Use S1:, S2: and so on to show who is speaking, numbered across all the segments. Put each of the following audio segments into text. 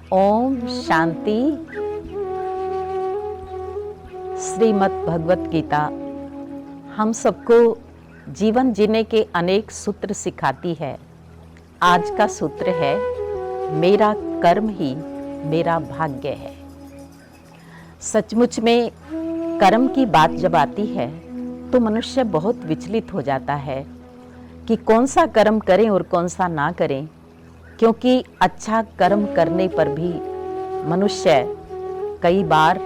S1: ओम शांति। श्रीमद् भगवत गीता हम सबको जीवन जीने के अनेक सूत्र सिखाती है। आज का सूत्र है, मेरा कर्म ही मेरा भाग्य है। सचमुच में कर्म की बात जब आती है तो मनुष्य बहुत विचलित हो जाता है कि कौन सा कर्म करें और कौन सा ना करें, क्योंकि अच्छा कर्म करने पर भी मनुष्य कई बार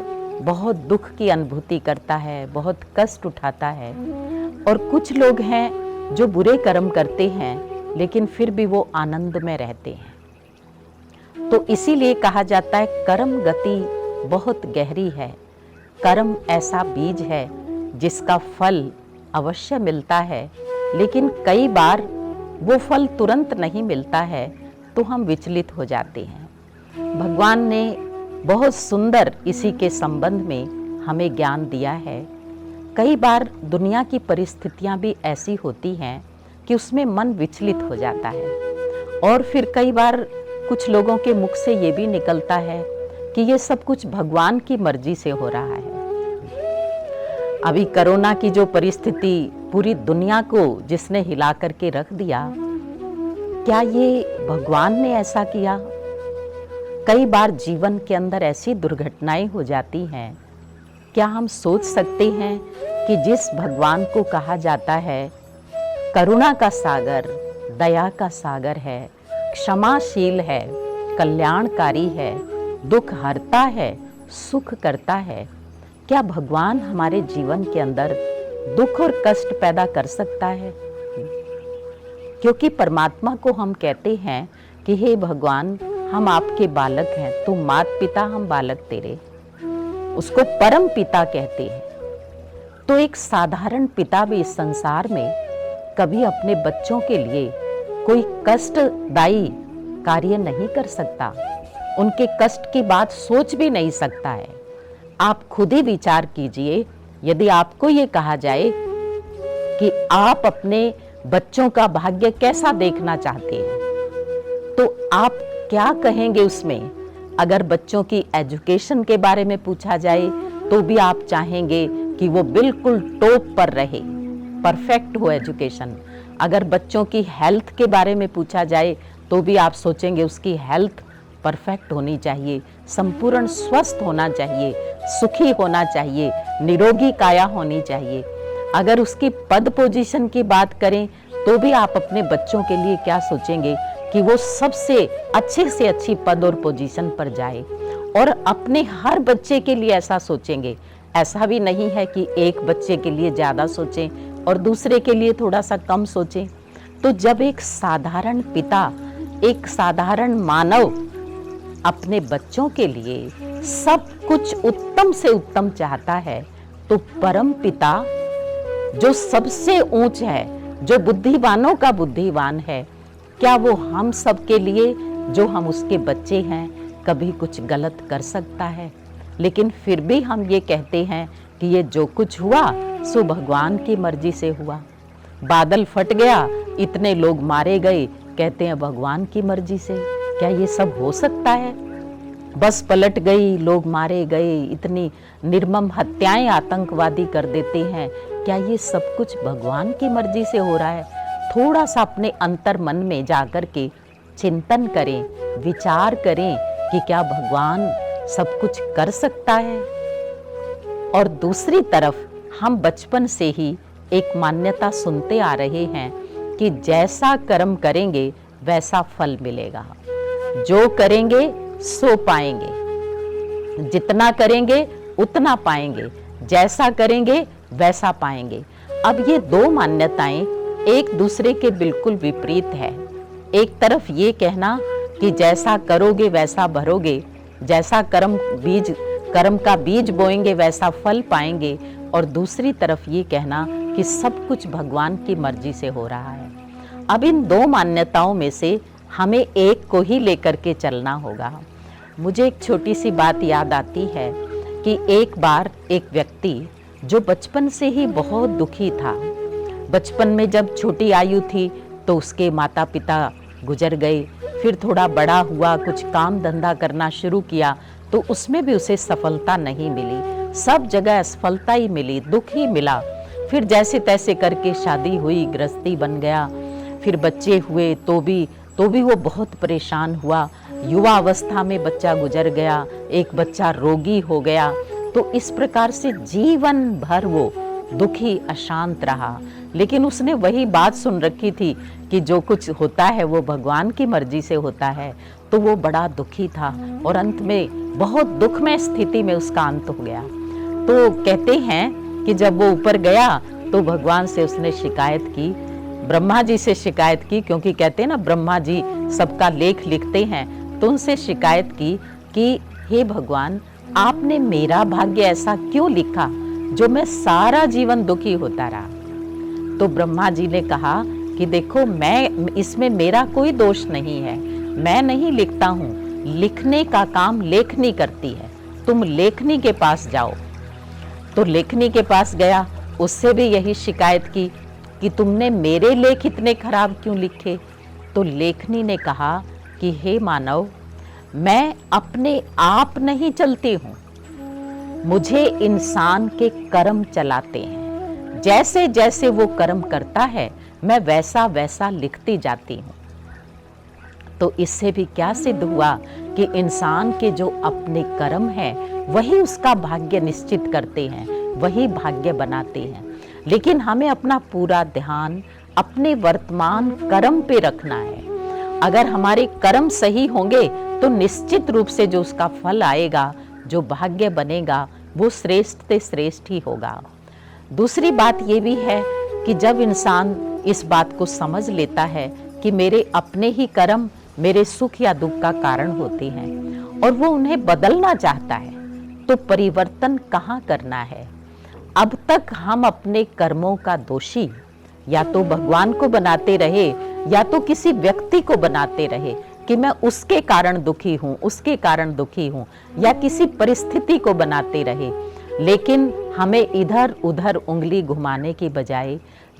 S1: बहुत दुख की अनुभूति करता है, बहुत कष्ट उठाता है। और कुछ लोग हैं जो बुरे कर्म करते हैं लेकिन फिर भी वो आनंद में रहते हैं। तो इसीलिए कहा जाता है कर्म गति बहुत गहरी है। कर्म ऐसा बीज है जिसका फल अवश्य मिलता है, लेकिन कई बार वो फल तुरंत नहीं मिलता है तो हम विचलित हो जाते हैं। भगवान ने बहुत सुंदर इसी के संबंध में हमें ज्ञान दिया है। कई बार दुनिया की परिस्थितियां भी ऐसी होती हैं कि उसमें मन विचलित हो जाता है, और फिर कई बार कुछ लोगों के मुख से ये भी निकलता है कि ये सब कुछ भगवान की मर्जी से हो रहा है। अभी कोरोना की जो परिस्थिति पूरी दुनिया को जिसने हिला करके रख दिया, क्या ये भगवान ने ऐसा किया? कई बार जीवन के अंदर ऐसी दुर्घटनाएं हो जाती हैं। क्या हम सोच सकते हैं कि जिस भगवान को कहा जाता है करुणा का सागर, दया का सागर है, क्षमाशील है, कल्याणकारी है, दुख हरता है, सुख करता है, क्या भगवान हमारे जीवन के अंदर दुख और कष्ट पैदा कर सकता है? क्योंकि परमात्मा को हम कहते हैं कि हे भगवान, हम आपके बालक हैं, तो मात पिता हम बालक तेरे, उसको परम पिता कहते हैं। तो एक साधारण पिता भी इस संसार में कभी अपने बच्चों के लिए कोई कष्टदायी कार्य नहीं कर सकता, उनके कष्ट की बात सोच भी नहीं सकता है। आप खुद ही विचार कीजिए, यदि आपको ये कहा जाए कि आप अपने बच्चों का भाग्य कैसा देखना चाहते हैं, तो आप क्या कहेंगे उसमें? अगर बच्चों की एजुकेशन के बारे में पूछा जाए तो भी आप चाहेंगे कि वो बिल्कुल टॉप पर रहे, परफेक्ट हो एजुकेशन। अगर बच्चों की हेल्थ के बारे में पूछा जाए तो भी आप सोचेंगे उसकी हेल्थ परफेक्ट होनी चाहिए, संपूर्ण स्वस्थ होना चाहिए, सुखी होना चाहिए, निरोगी काया होनी चाहिए। अगर उसकी पद पोजीशन की बात करें तो भी आप अपने बच्चों के लिए क्या सोचेंगे कि वो सबसे अच्छे से अच्छी पद और पोजीशन पर जाए। और अपने हर बच्चे के लिए ऐसा सोचेंगे। ऐसा भी नहीं है कि एक बच्चे के लिए ज़्यादा सोचें और दूसरे के लिए थोड़ा सा कम सोचें। तो जब एक साधारण पिता, एक साधारण मानव अपने बच्चों के लिए सब कुछ उत्तम से उत्तम चाहता है, तो परम पिता जो सबसे ऊंच है, जो बुद्धिमानों का बुद्धिमान है, क्या वो हम सब के लिए, जो हम उसके बच्चे हैं, कभी कुछ गलत कर सकता है? लेकिन फिर भी हम ये कहते हैं कि ये जो कुछ हुआ सो भगवान की मर्जी से हुआ। बादल फट गया, इतने लोग मारे गए, कहते हैं भगवान की मर्जी से। क्या ये सब हो सकता है? बस पलट गई, लोग मारे गए, इतनी निर्मम हत्याएं आतंकवादी कर देते हैं, क्या ये सब कुछ भगवान की मर्जी से हो रहा है? थोड़ा सा अपने अंतर मन में जाकर के चिंतन करें, विचार करें कि क्या भगवान सब कुछ कर सकता है? और दूसरी तरफ हम बचपन से ही एक मान्यता सुनते आ रहे हैं कि जैसा कर्म करेंगे वैसा फल मिलेगा, जो करेंगे सो पाएंगे, जितना करेंगे उतना पाएंगे, जैसा करेंगे वैसा पाएंगे। अब ये दो मान्यताएं एक दूसरे के बिल्कुल विपरीत है। एक तरफ ये कहना कि जैसा करोगे वैसा भरोगे, जैसा कर्म का बीज बोएंगे वैसा फल पाएंगे, और दूसरी तरफ ये कहना कि सब कुछ भगवान की मर्जी से हो रहा है। अब इन दो मान्यताओं में से हमें एक को ही लेकर के चलना होगा। मुझे एक छोटी सी बात याद आती है कि एक बार एक व्यक्ति जो बचपन से ही बहुत दुखी था, बचपन में जब छोटी आयु थी तो उसके माता पिता गुजर गए। फिर थोड़ा बड़ा हुआ, कुछ काम धंधा करना शुरू किया तो उसमें भी उसे सफलता नहीं मिली। सब जगह असफलता ही मिली, दुख ही मिला। फिर जैसे तैसे करके शादी हुई, गृहस्थी बन गया। फिर बच्चे हुए तो भी वो बहुत परेशान हुआ। युवा अवस्था में बच्चा गुजर गया, एक बच्चा रोगी हो गया। तो इस प्रकार से जीवन भर वो दुखी अशांत रहा। लेकिन उसने वही बात सुन रखी थी कि जो कुछ होता है वो भगवान की मर्जी से होता है। तो वो बड़ा दुखी था और अंत में बहुत दुखमय स्थिति में उसका अंत हो गया। तो कहते हैं कि जब वो ऊपर गया तो भगवान से उसने शिकायत की, ब्रह्मा जी से शिकायत की, क्योंकि कहते हैं ना ब्रह्मा जी सबका लेख लिखते हैं। तो उनसे शिकायत की कि हे भगवान, आपने मेरा भाग्य ऐसा क्यों लिखा जो मैं सारा जीवन दुखी होता रहा। तो ब्रह्मा जी ने कहा कि देखो, मैं इसमें मेरा कोई दोष नहीं है, मैं नहीं लिखता हूँ, लिखने का काम लेखनी करती है, तुम लेखनी के पास जाओ। तो लेखनी के पास गया, उससे भी यही शिकायत की कि तुमने मेरे लेख इतने खराब क्यों लिखे। तो लेखनी ने कहा कि हे मानव, मैं अपने आप नहीं चलती हूँ, मुझे इंसान के कर्म चलाते हैं। जैसे जैसे वो कर्म करता है मैं वैसा वैसा लिखती जाती हूँ। तो इससे भी क्या सिद्ध हुआ कि इंसान के जो अपने कर्म हैं वही उसका भाग्य निश्चित करते हैं, वही भाग्य बनाते हैं। लेकिन हमें अपना पूरा ध्यान अपने वर्तमान कर्म पे रखना है। अगर हमारे कर्म सही होंगे तो निश्चित रूप से जो उसका फल आएगा, जो भाग्य बनेगा, वो श्रेष्ठ से श्रेष्ठ ही होगा। दूसरी बात ये भी है कि जब इंसान इस बात को समझ लेता है कि मेरे अपने ही कर्म मेरे सुख या दुख का कारण होते हैं और वो उन्हें बदलना चाहता है, तो परिवर्तन कहाँ करना है। अब तक हम अपने कर्मों का दोषी या तो भगवान को बनाते रहे या तो किसी व्यक्ति को बनाते रहे कि मैं उसके कारण दुखी हूँ, उसके कारण दुखी हूँ, या किसी परिस्थिति को बनाते रहे। लेकिन हमें इधर उधर उंगली घुमाने की बजाय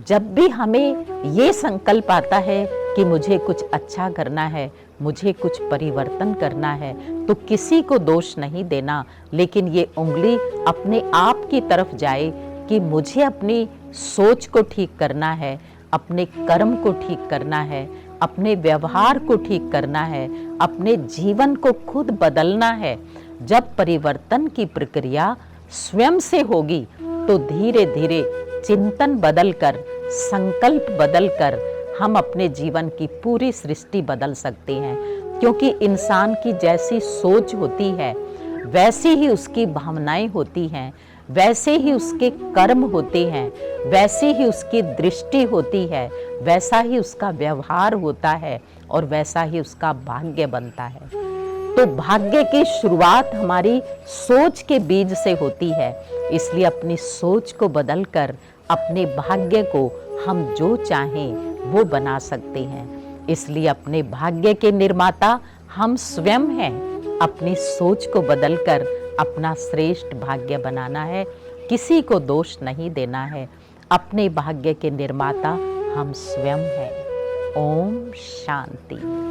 S1: जब भी हमें ये संकल्प आता है कि मुझे कुछ अच्छा करना है, मुझे कुछ परिवर्तन करना है, तो किसी को दोष नहीं देना, लेकिन ये उंगली अपने आप की तरफ जाए कि मुझे अपनी सोच को ठीक करना है, अपने कर्म को ठीक करना है, अपने व्यवहार को ठीक करना है, अपने जीवन को खुद बदलना है। जब परिवर्तन की प्रक्रिया स्वयं से होगी तो धीरे धीरे चिंतन बदलकर, संकल्प बदलकर हम अपने जीवन की पूरी सृष्टि बदल सकते हैं। क्योंकि इंसान की जैसी सोच होती है वैसी ही उसकी भावनाएं होती हैं, वैसे ही उसके कर्म होते हैं, वैसी ही उसकी दृष्टि होती है, वैसा ही उसका व्यवहार होता है और वैसा ही उसका भाग्य बनता है। तो भाग्य की शुरुआत हमारी सोच के बीज से होती है। इसलिए अपनी सोच को बदलकर अपने भाग्य को हम जो चाहें वो बना सकते हैं। इसलिए अपने भाग्य के निर्माता हम स्वयं हैं। अपनी सोच को बदलकर अपना श्रेष्ठ भाग्य बनाना है, किसी को दोष नहीं देना है। अपने भाग्य के निर्माता हम स्वयं हैं। ओम शांति।